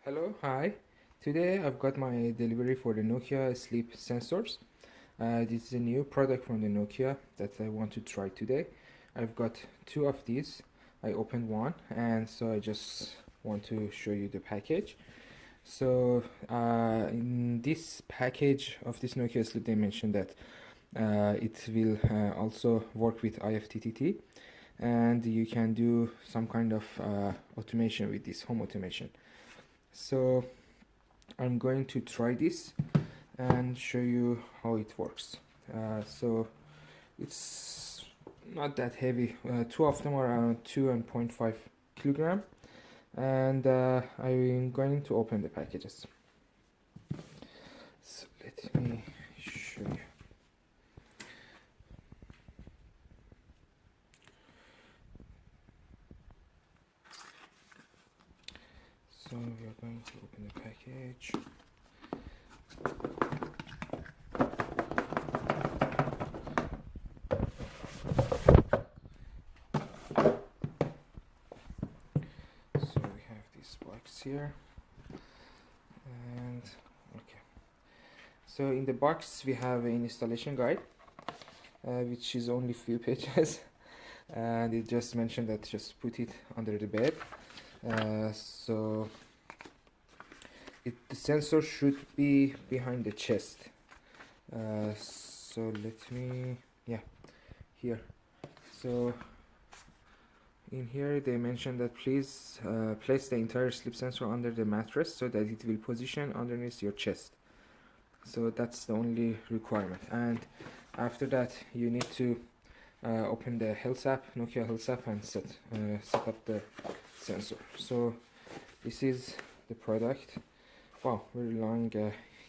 Hello, hi. Today I've got my delivery for the Nokia Sleep sensors. This is a new product from the Nokia that I want to try today. I've got two of these. I opened one, and so I just want to show you the package. So in this package of this Nokia Sleep, they mentioned that it will also work with IFTTT, and you can do some kind of automation with this, home automation. So I'm going to try this and show you how it works. So it's not that heavy. Two of them are around 2.5 kilogram, and I'm going to open the packages. So let me show you. So we are going to open the package. So we have this box here, and okay. So in the box we have an installation guide, which is only few pages, and it just mentioned that just put it under the bed. So the sensor should be behind the chest. So let me, yeah, here. So in here they mentioned that please place the entire sleep sensor under the mattress so that it will position underneath your chest. So that's the only requirement, and after that you need to open the health app, Nokia health app, and set up the sensor. So this is the product. Wow, very long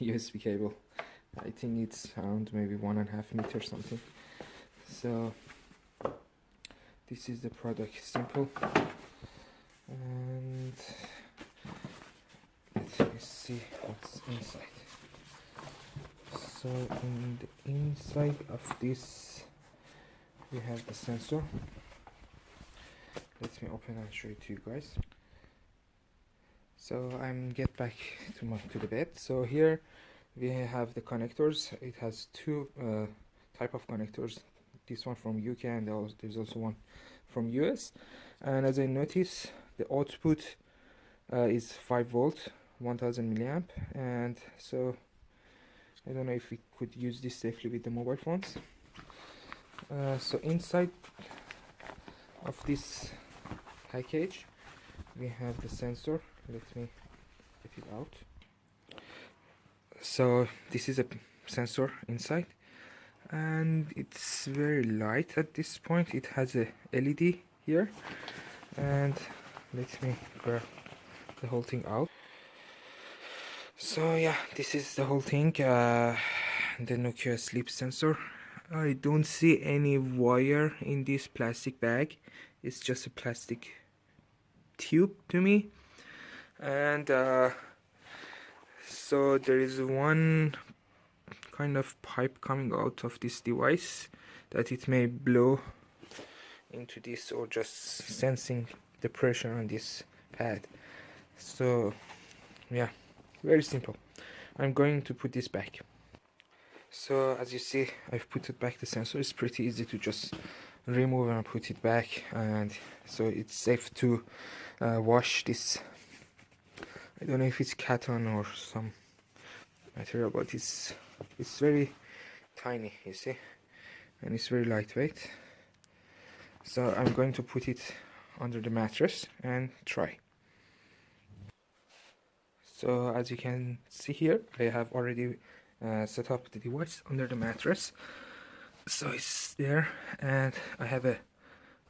USB cable. I think it's around maybe 1.5 meters something. So this is the product, simple. And let me see what's inside. So in the inside of this we have the sensor. Let me open and show it to you guys. So I'm get back to the bed. So here we have the connectors. It has two type of connectors. This one from UK, and there's also one from US. And as I notice, the output is 5 volt, 1000 milliamp, and so I don't know if we could use this safely with the mobile phones. So inside of this package we have the sensor. Let me get it out. So this is a sensor inside, and it's very light at this point. It has a LED here, and let me grab the whole thing out. So yeah, this is the whole thing, the Nokia Sleep sensor. I don't see any wire in this plastic bag. It's just a plastic tube to me, and so there is one kind of pipe coming out of this device that it may blow into this, or just sensing the pressure on this pad. So yeah, very simple. I'm going to put this back. So as you see, I've put it back, the sensor. It's pretty easy to just remove and put it back, and so it's safe to wash this. I don't know if it's cotton or some material, but it's very tiny, you see, and it's very lightweight. So I'm going to put it under the mattress and try. So as you can see here, I have already set up the device under the mattress. So it's there, and I have a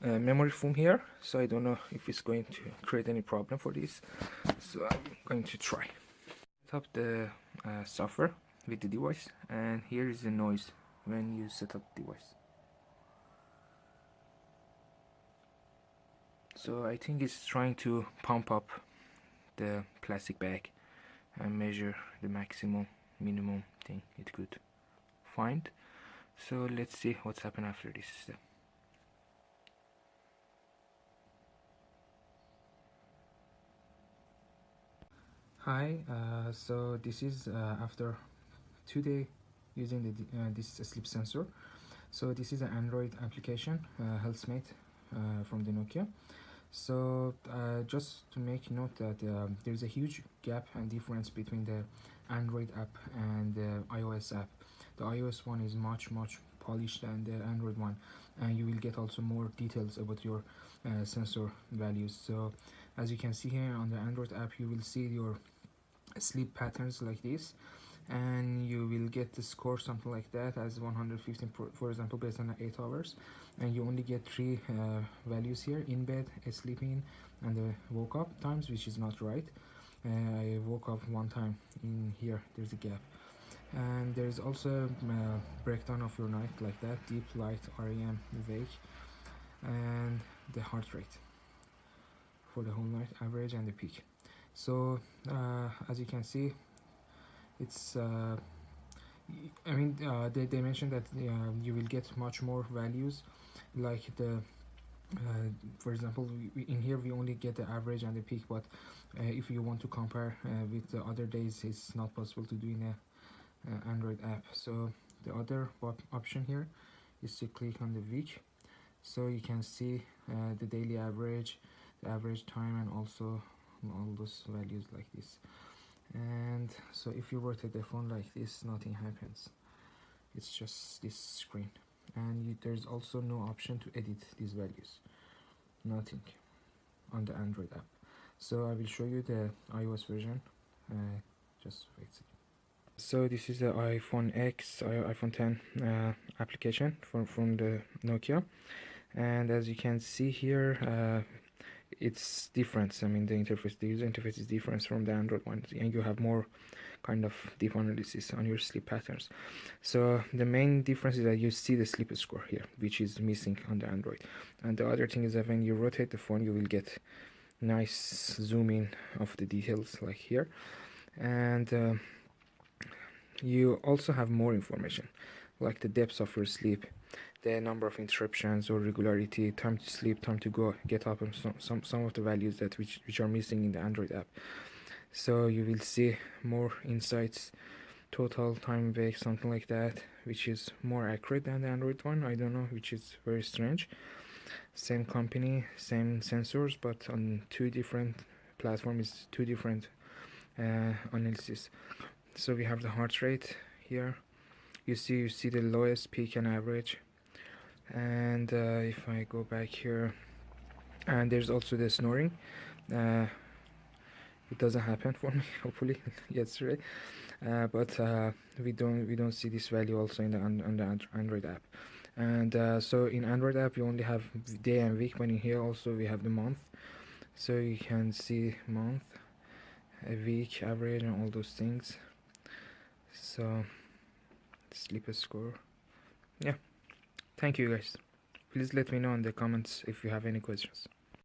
memory foam here, so I don't know if it's going to create any problem for this. So I'm going to try. Set up the software with the device, and here is the noise when you set up the device. So I think it's trying to pump up the plastic bag and measure the maximum minimum thing it could find. So let's see what's happened after this step. Hi, so this is after 2 day using this sleep sensor. So this is an Android application, HealthMate, from the Nokia. So just to make note that there's a huge gap and difference between the Android app and the iOS app. The iOS one is much polished than the Android one, and you will get also more details about your sensor values. So as you can see here on the Android app, you will see your sleep patterns like this, and you will get the score something like that as 115 for example, based on 8 hours, and you only get three values here: in bed, sleeping, and the woke up times, which is not right. I woke up one time. In here there's a gap, and there's also breakdown of your night like that: deep, light, REM, wake, and the heart rate for the whole night, average, and the peak. So as you can see, it's they mentioned that you will get much more values, like the for example, in here we only get the average and the peak, but if you want to compare with the other days, it's not possible to do in a Android app. So the other option here is to click on the week, so you can see the daily average, the average time, and also all those values like this. And so if you rotate the phone like this, nothing happens. It's just this screen, and there's also no option to edit these values. Nothing on the Android app. So I will show you the iOS version. Just wait a second. So this is the iPhone X, iPhone 10 application from the Nokia, and as you can see here, it's different. I mean, the user interface is different from the Android one, and you have more kind of deep analysis on your sleep patterns. So the main difference is that you see the sleep score here, which is missing on the Android. And the other thing is that when you rotate the phone, you will get nice zoom in of the details like here, and you also have more information, like the depth of your sleep, the number of interruptions or regularity, time to sleep, time to go get up, and some of the values that which are missing in the Android app. So you will see more insights, total time awake, something like that, which is more accurate than the Android one. I don't know, which is very strange. Same company, same sensors, but on two different platforms, two different analysis. So we have the heart rate here. You see the lowest, peak, and average. And if I go back here, and there's also the snoring. It doesn't happen for me, hopefully, yesterday. But we don't see this value also in the Android app. And so in Android app we only have day and week, but in here also we have the month. So you can see month, a week, average, and all those things. So sleep score. Yeah, thank you guys. Please let me know in the comments if you have any questions.